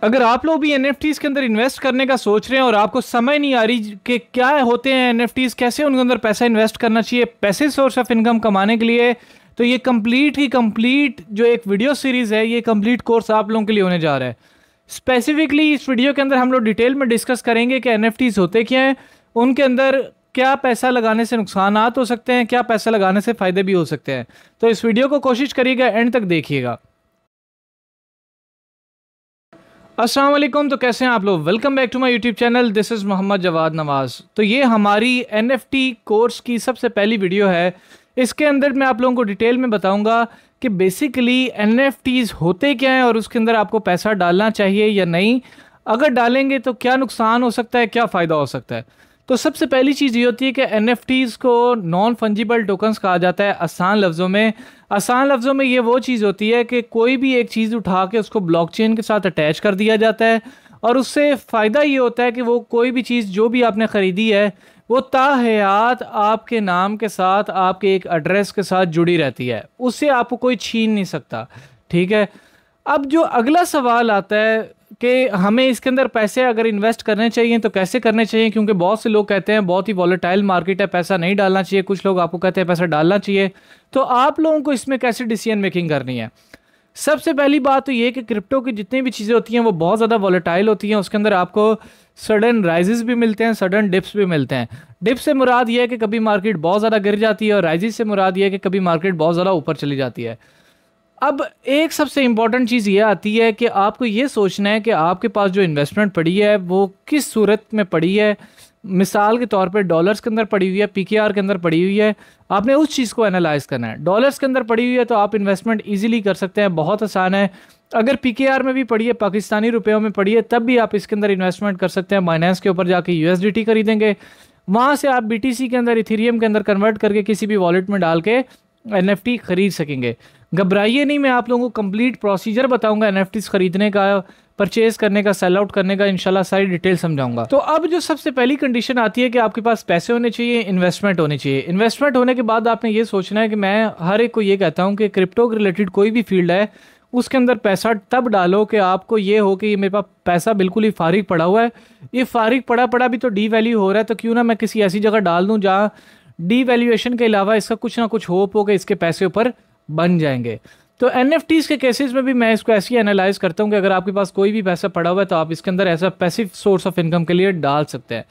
अगर आप लोग भी एनएफटीज के अंदर इन्वेस्ट करने का सोच रहे हैं और आपको समझ नहीं आ रही कि क्या होते हैं एनएफटीज, कैसे उनके अंदर पैसा इन्वेस्ट करना चाहिए पैसे सोर्स ऑफ इनकम कमाने के लिए, तो ये कंप्लीट जो एक वीडियो सीरीज है, ये कंप्लीट कोर्स आप लोगों के लिए होने जा रहा है। स्पेसिफिकली इस वीडियो के अंदर हम लोग डिटेल में डिस्कस करेंगे कि एनएफटीज होते क्या हैं, उनके अंदर क्या पैसा लगाने से नुकसानात हो सकते हैं, क्या पैसा लगाने से फ़ायदे भी हो सकते हैं। तो इस वीडियो को कोशिश करिएगा एंड तक देखिएगा। अस्सलाम वालेकुम, तो कैसे हैं आप लोग। Welcome back to my YouTube channel, this is Mohammad Jawad Nawaz. तो ये हमारी एनएफटी कोर्स की सबसे पहली वीडियो है। इसके अंदर मैं आप लोगों को डिटेल में बताऊंगा कि बेसिकली एनएफटीज़ होते क्या हैं और उसके अंदर आपको पैसा डालना चाहिए या नहीं, अगर डालेंगे तो क्या नुकसान हो सकता है, क्या फ़ायदा हो सकता है। तो सबसे पहली चीज़ ये होती है कि एनएफटीज़ को नॉन फंजिबल टोकन्स कहा जाता है। आसान लफ्ज़ों में ये वो चीज़ होती है कि कोई भी एक चीज़ उठा के उसको ब्लॉकचेन के साथ अटैच कर दिया जाता है और उससे फ़ायदा ये होता है कि वो कोई भी चीज़ जो भी आपने ख़रीदी है वो ताहयात आपके नाम के साथ, आपके एक एड्रेस के साथ जुड़ी रहती है, उससे आपको कोई छीन नहीं सकता। ठीक है। अब जो अगला सवाल आता है कि हमें इसके अंदर पैसे अगर इन्वेस्ट करने चाहिए तो कैसे करने चाहिए, क्योंकि बहुत से लोग कहते हैं बहुत ही वॉलेटाइल मार्केट है, पैसा नहीं डालना चाहिए। कुछ लोग आपको कहते हैं पैसा डालना चाहिए। तो आप लोगों को इसमें कैसे डिसीजन मेकिंग करनी है। सबसे पहली बात तो ये कि क्रिप्टो की जितनी भी चीज़ें होती हैं वो बहुत ज़्यादा वॉलेटाइल होती हैं। उसके अंदर आपको सडन राइजेस भी मिलते हैं, सडन डिप्स भी मिलते हैं। डिप्स से मुराद ये है कि कभी मार्केट बहुत ज़्यादा गिर जाती है और राइजेस से मुराद ये है कि कभी मार्केट बहुत ज़्यादा ऊपर चली जाती है। अब एक सबसे इम्पॉर्टेंट चीज़ ये आती है कि आपको ये सोचना है कि आपके पास जो इन्वेस्टमेंट पड़ी है वो किस सूरत में पड़ी है। मिसाल के तौर पे डॉलर्स के अंदर पड़ी हुई है, पीकेआर के अंदर पड़ी हुई है, आपने उस चीज़ को एनालाइज करना है। डॉलर्स के अंदर पड़ी हुई है तो आप इन्वेस्टमेंट ईजिली कर सकते हैं, बहुत आसान है। अगर पीकेआर में भी पड़ी है, पाकिस्तानी रुपयों में पड़ी है, तब भी आप इसके अंदर इन्वेस्टमेंट कर सकते हैं। बाइनेंस के ऊपर जाके यूएसडीटी खरीदेंगे, वहाँ से आप बीटीसी के अंदर, इथेरियम के अंदर कन्वर्ट करके किसी भी वॉलेट में डाल के एनएफटी खरीद सकेंगे। घबराइए नहीं, मैं आप लोगों को कंप्लीट प्रोसीजर बताऊंगा एनएफटीज खरीदने का, परचेज करने का, सेल आउट करने का, इंशाल्लाह सारी डिटेल समझाऊंगा। तो अब जो सबसे पहली कंडीशन आती है कि आपके पास पैसे होने चाहिए, इन्वेस्टमेंट होनी चाहिए। इन्वेस्टमेंट होने के बाद आपने ये सोचना है कि मैं हर एक को ये कहता हूँ कि क्रिप्टो के रिलेटेड कोई भी फील्ड है उसके अंदर पैसा तब डालो कि आपको ये हो कि मेरे पास पैसा बिल्कुल ही फारिग पड़ा हुआ है, ये फारिग पड़ा भी तो डी वैल्यू हो रहा है, तो क्यों ना मैं किसी ऐसी जगह डाल दूँ जहाँ डी वैल्यूएशन के अलावा इसका कुछ ना कुछ होप हो कि इसके पैसे ऊपर बन जाएंगे। तो एनएफटीज के केसेस में भी मैं इसको ऐसे ही एनालाइज करता हूँ कि अगर आपके पास कोई भी पैसा पड़ा हुआ है तो आप इसके अंदर ऐसा पैसिव सोर्स ऑफ इनकम के लिए डाल सकते हैं।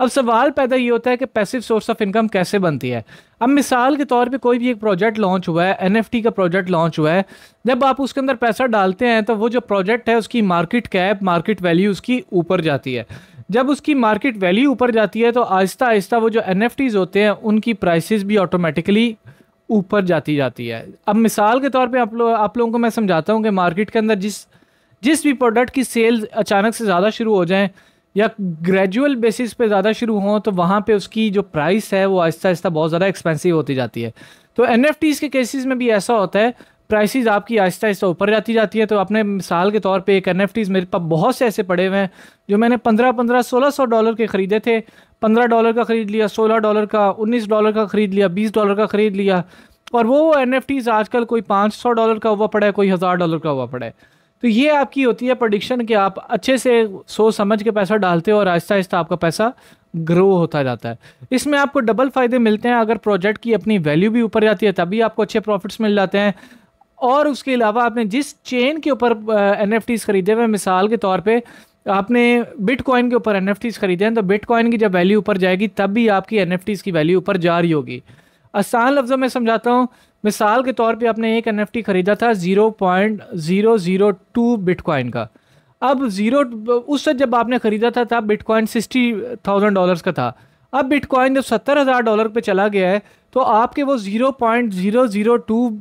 अब सवाल पैदा ये होता है कि पैसिव सोर्स ऑफ इनकम कैसे बनती है। अब मिसाल के तौर पे कोई भी एक प्रोजेक्ट लॉन्च हुआ है, एनएफटी का प्रोजेक्ट लॉन्च हुआ है, जब आप उसके अंदर पैसा डालते हैं तो वो जो प्रोजेक्ट है उसकी मार्केट कैप, मार्केट वैल्यू उसकी ऊपर जाती है। जब उसकी मार्केट वैल्यू ऊपर जाती है तो आहिस्ता आहिस्ता वो जो एनएफटीज होते हैं उनकी प्राइसेस भी ऑटोमेटिकली ऊपर जाती है। अब मिसाल के तौर पे आप लोगों को मैं समझाता हूँ कि मार्केट के अंदर जिस भी प्रोडक्ट की सेल्स अचानक से ज़्यादा शुरू हो जाएं या ग्रेजुअल बेसिस पे ज़्यादा शुरू हों तो वहाँ पे उसकी जो प्राइस है वो आहिस्ता आहिस्ता बहुत ज़्यादा एक्सपेंसिव होती जाती है। तो एनएफटीज़ के केसेस में भी ऐसा होता है, प्राइसेस आपकी आहिस्ता आहिस्ता ऊपर जाती है। तो अपने मिसाल के तौर पे एक एनएफटीज़ मेरे पास बहुत से ऐसे पड़े हुए हैं जो मैंने 1600 डॉलर के ख़रीदे थे। $15 का ख़रीद लिया, $16 का, $19 का ख़रीद लिया, $20 का ख़रीद लिया, और वो एनएफटीज़ आजकल कोई $500 का हुआ पड़ा है, कोई $1000 का हुआ पड़ा है। तो ये आपकी होती है प्रेडिक्शन कि आप अच्छे से सोच समझ के पैसा डालते हो और आहिस्ता आहिस्ता आपका पैसा ग्रो होता जाता है। इसमें आपको डबल फ़ायदे मिलते हैं। अगर प्रोजेक्ट की अपनी वैल्यू भी ऊपर जाती है तभी आपको अच्छे प्रॉफिट्स मिल जाते हैं, और उसके अलावा आपने जिस चेन के ऊपर एनएफटीज़ खरीदे हुए, मिसाल के तौर पे आपने बिटकॉइन के ऊपर एनएफटीज़ खरीदे हैं तो बिटकॉइन की जब वैल्यू ऊपर जाएगी तब भी आपकी एनएफटीज़ की वैल्यू ऊपर जा रही होगी। आसान लफ्ज़ों में समझाता हूँ, मिसाल के तौर पे आपने एक एनएफटी खरीदा था 0.002 बिटकॉइन का। अब उस वक्त जब आपने ख़रीदा था तब बिटकॉइन $60,000 का था। अब बिटकॉइन जब $70,000 पे चला गया है तो आपके वो 0.002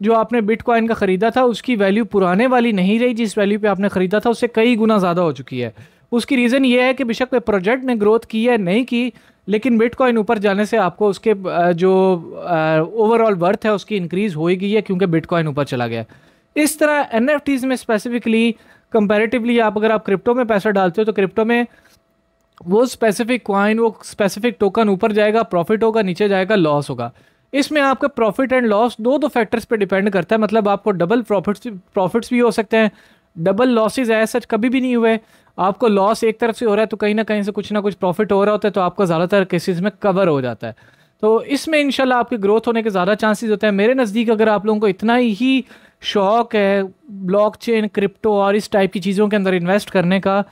जो आपने बिटकॉइन का ख़रीदा था उसकी वैल्यू पुराने वाली नहीं रही, जिस वैल्यू पे आपने ख़रीदा था उससे कई गुना ज़्यादा हो चुकी है। उसकी रीज़न ये है कि बेशक प्रोजेक्ट ने ग्रोथ की है, नहीं की, लेकिन बिटकॉइन ऊपर जाने से आपको उसके जो ओवरऑल वर्थ है उसकी इंक्रीज़ हो ही गई है क्योंकि बिटकॉइन ऊपर चला गया। इस तरह एनएफटीज़ में स्पेसिफिकली कंपैरेटिवली अगर आप क्रिप्टो में पैसा डालते हो तो क्रिप्टो में वो स्पेसिफिक कॉइन, वो स्पेसिफिक टोकन ऊपर जाएगा, प्रॉफिट होगा, नीचे जाएगा, लॉस होगा। इसमें आपका प्रॉफिट एंड लॉस दो फैक्टर्स पे डिपेंड करता है। मतलब आपको डबल प्रॉफिट्स भी हो सकते हैं, डबल लॉसेज है सच कभी भी नहीं हुए। आपको लॉस एक तरफ से हो रहा है तो कहीं ना कुछ प्रॉफिट हो रहा होता है, तो आपका ज़्यादातर केसेस में कवर हो जाता है। तो इसमें इंशाल्लाह आपके ग्रोथ होने के ज़्यादा चांसेस होते हैं। मेरे नज़दीक अगर आप लोगों को इतना ही शौक है ब्लॉकचेन, क्रिप्टो और इस टाइप की चीज़ों के अंदर इन्वेस्ट करने का,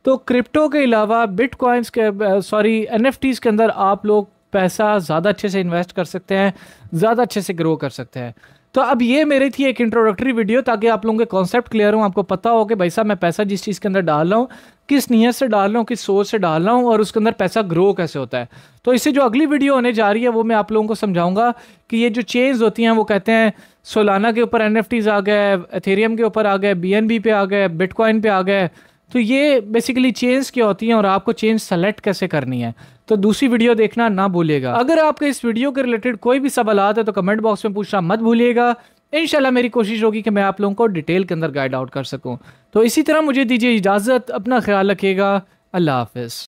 तो क्रिप्टो के अलावा बिटकॉइंस के एनएफटीज़ के अंदर आप लोग पैसा ज़्यादा अच्छे से इन्वेस्ट कर सकते हैं, ज़्यादा अच्छे से ग्रो कर सकते हैं। तो अब ये मेरी थी एक इंट्रोडक्टरी वीडियो, ताकि आप लोगों के कॉन्सेप्ट क्लियर हो, आपको पता हो कि भाई साहब मैं पैसा जिस चीज़ के अंदर डाल रहा हूँ किस नीयत से डाल रहा हूँ, किस सोच से डाल रहा हूँ और उसके अंदर पैसा ग्रो कैसे होता है। तो इससे जो अगली वीडियो होने जा रही है वो मैं आप लोगों को समझाऊंगा कि ये जो चेन्स होती हैं वो कहते हैं सोलाना के ऊपर एनएफटीज आ गए, एथेरियम के ऊपर आ गए, बीएनबी पे आ गए, बिटकॉइन पे आ गए। तो ये बेसिकली चेन्स क्या होती हैं और आपको चेन्स सेलेक्ट कैसे करनी है। तो दूसरी वीडियो देखना ना भूलिएगा। अगर आपके इस वीडियो के रिलेटेड कोई भी सवाल है तो कमेंट बॉक्स में पूछना मत भूलिएगा। इंशाल्लाह मेरी कोशिश होगी कि मैं आप लोगों को डिटेल के अंदर गाइड आउट कर सकूं। तो इसी तरह मुझे दीजिए इजाज़त, अपना ख्याल रखिएगा, अल्लाह हाफिज़।